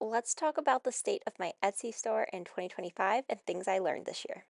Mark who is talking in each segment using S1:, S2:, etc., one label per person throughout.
S1: Let's talk about the state of my Etsy store in 2025 and things I learned this year.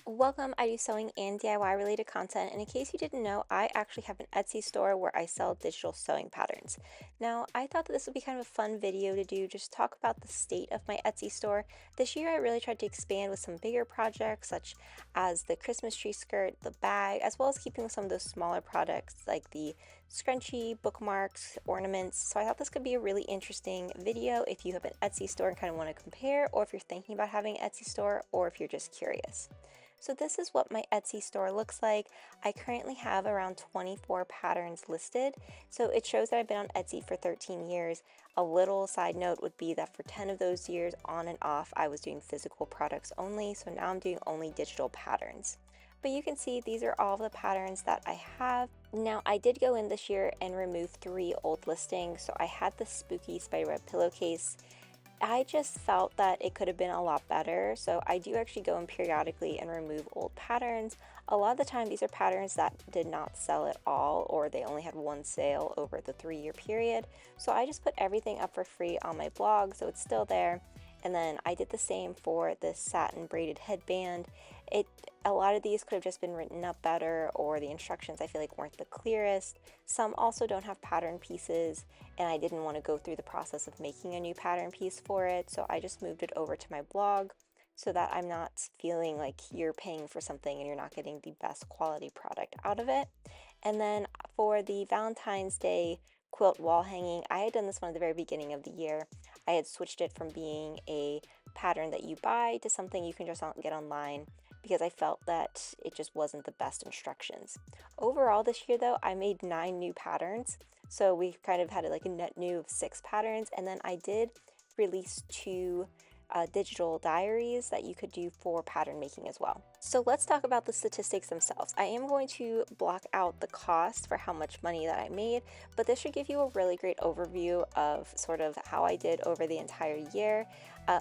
S1: Welcome, I do sewing and DIY related content, and in case you didn't know, I actually have an Etsy store where I sell digital sewing patterns. Now, I thought that this would be kind of a fun video to do, just talk about the state of my Etsy store. This year, I really tried to expand with some bigger projects, such as the Christmas tree skirt, the bag, as well as keeping with some of those smaller products like the scrunchie, bookmarks, ornaments. So I thought this could be a really interesting video if you have an Etsy store and kind of want to compare, or if you're thinking about having an Etsy store, or if you're just curious. So this is what my Etsy store looks like. I currently have around 24 patterns listed. So it shows that I've been on Etsy for 13 years. A little side note would be that for 10 of those years on and off, I was doing physical products only. So now I'm doing only digital patterns. But you can see these are all the patterns that I have. Now I did go in this year and remove 3 old listings. So I had the spooky spiderweb pillowcase. I just felt that it could have been a lot better, so I do actually go in periodically and remove old patterns. A lot of the time, these are patterns that did not sell at all, or they only had one sale over the 3-year period. So I just put everything up for free on my blog, so it's still there. And then I did the same for this satin braided headband. A lot of these could have just been written up better, or the instructions I feel like weren't the clearest. Some also don't have pattern pieces, and I didn't want to go through the process of making a new pattern piece for it, so I just moved it over to my blog so that I'm not feeling like you're paying for something and you're not getting the best quality product out of it. And then for the Valentine's Day quilt wall hanging, I had done this one at the very beginning of the year. I had switched it from being a pattern that you buy to something you can just get online because I felt that it just wasn't the best instructions. Overall this year though, I made 9 new patterns. So we kind of had like a net new of 6 patterns, and then I did release 2 digital diaries that you could do for pattern making as well. So let's talk about the statistics themselves. I am going to block out the cost for how much money that I made, but this should give you a really great overview of sort of how I did over the entire year.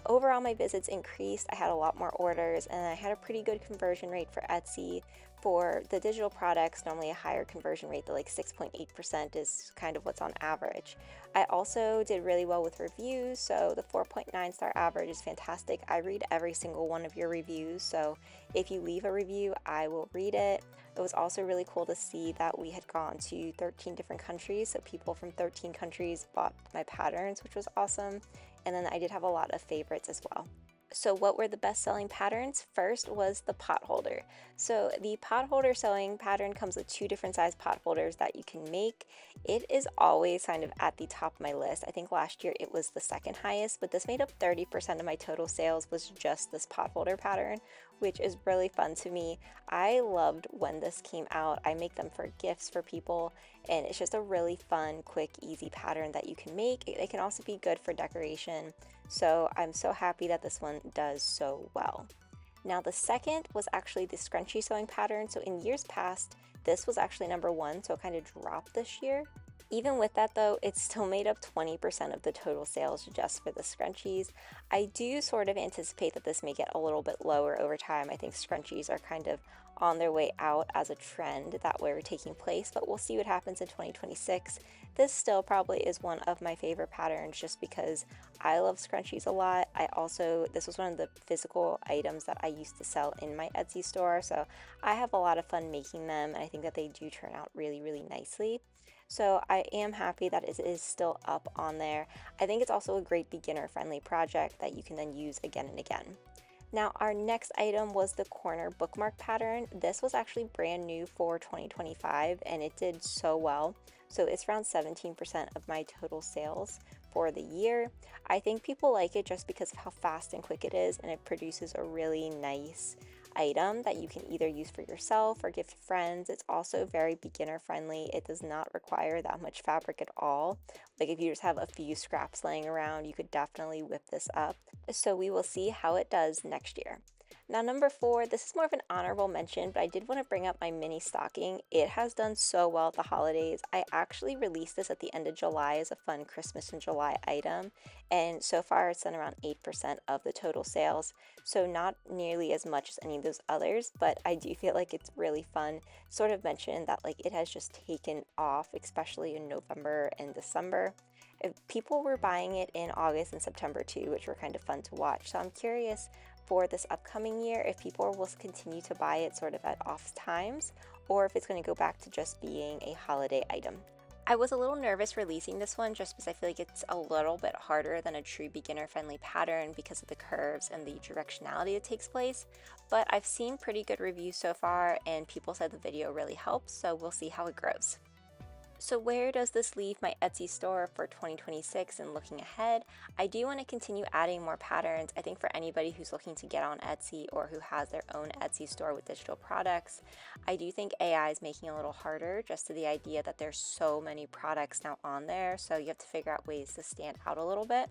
S1: Overall, my visits increased. I had a lot more orders, and I had a pretty good conversion rate for Etsy. For the digital products, normally a higher conversion rate, the like 6.8% is kind of what's on average. I also did really well with reviews, so the 4.9 star average is fantastic. I read every single one of your reviews, so if you leave a review, I will read it. It was also really cool to see that we had gone to 13 different countries, so people from 13 countries bought my patterns, which was awesome. And then I did have a lot of favorites as well. So what were the best selling patterns? First was the pot holder. So the pot holder sewing pattern comes with 2 different size pot holders that you can make. It is always kind of at the top of my list. I think last year it was the second highest, but this made up 30% of my total sales was just this pot holder pattern, which is really fun to me. I loved when this came out. I make them for gifts for people, and it's just a really fun, quick, easy pattern that you can make. It can also be good for decoration. So I'm so happy that this one does so well. Now the second was actually the scrunchie sewing pattern. So in years past, this was actually number 1, so it kind of dropped this year. Even with that though, it still made up 20% of the total sales just for the scrunchies. I do sort of anticipate that this may get a little bit lower over time. I think scrunchies are kind of on their way out as a trend that we're taking place, but we'll see what happens in 2026. This still probably is one of my favorite patterns just because I love scrunchies a lot. This was one of the physical items that I used to sell in my Etsy store, so I have a lot of fun making them, and I think that they do turn out really, really nicely. So I am happy that it is still up on there. I think it's also a great beginner-friendly project that you can then use again and again. Now our next item was the corner bookmark pattern. This was actually brand new for 2025 and it did so well. So it's around 17% of my total sales for the year. I think people like it just because of how fast and quick it is, and it produces a really nice item that you can either use for yourself or give to friends. It's also very beginner friendly. It does not require that much fabric at all. Like if you just have a few scraps laying around, you could definitely whip this up. So we will see how it does next year. Now, number four, this is more of an honorable mention, but I did want to bring up my mini stocking. It has done so well at the holidays. I actually released this at the end of July as a fun Christmas in July item, and so far it's done around 8% of the total sales. So, not nearly as much as any of those others, but I do feel like it's really fun. Sort of mentioned that like it has just taken off, especially in November and December. People were buying it in August and September too, which were kind of fun to watch. So I'm curious for this upcoming year if people will continue to buy it sort of at off times or if it's going to go back to just being a holiday item. I was a little nervous releasing this one just because I feel like it's a little bit harder than a true beginner friendly pattern because of the curves and the directionality that takes place, but I've seen pretty good reviews so far and people said the video really helps, so we'll see how it grows. So where does this leave my Etsy store for 2026 and looking ahead? I do want to continue adding more patterns. I think for anybody who's looking to get on Etsy or who has their own Etsy store with digital products, I do think AI is making it a little harder just to the idea that there's so many products now on there. So you have to figure out ways to stand out a little bit.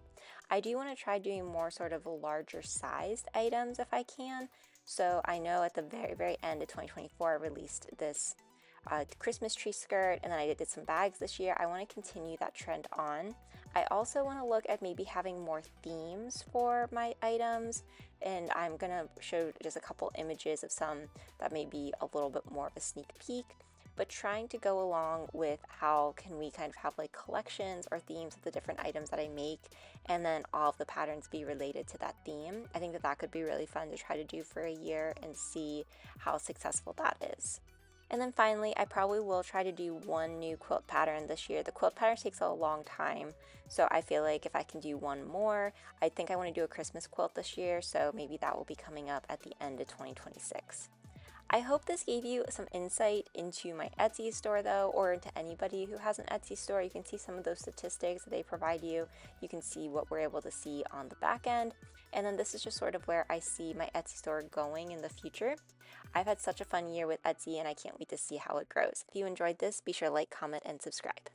S1: I do want to try doing more sort of larger sized items if I can. So I know at the very end of 2024, I released this Christmas tree skirt, and then I did some bags this year. I want to continue that trend on. I also want to look at maybe having more themes for my items, and I'm going to show just a couple images of some that may be a little bit more of a sneak peek, but trying to go along with how can we kind of have like collections or themes of the different items that I make, and then all of the patterns be related to that theme. I think that that could be really fun to try to do for a year and see how successful that is. And then finally, I probably will try to do one new quilt pattern this year. The quilt pattern takes a long time, so I feel like if I can do one more, I think I want to do a Christmas quilt this year, so maybe that will be coming up at the end of 2026. I hope this gave you some insight into my Etsy store though, or into anybody who has an Etsy store. You can see some of those statistics that they provide you. You can see what we're able to see on the back end. And then this is just sort of where I see my Etsy store going in the future. I've had such a fun year with Etsy and I can't wait to see how it grows. If you enjoyed this, be sure to like, comment, and subscribe.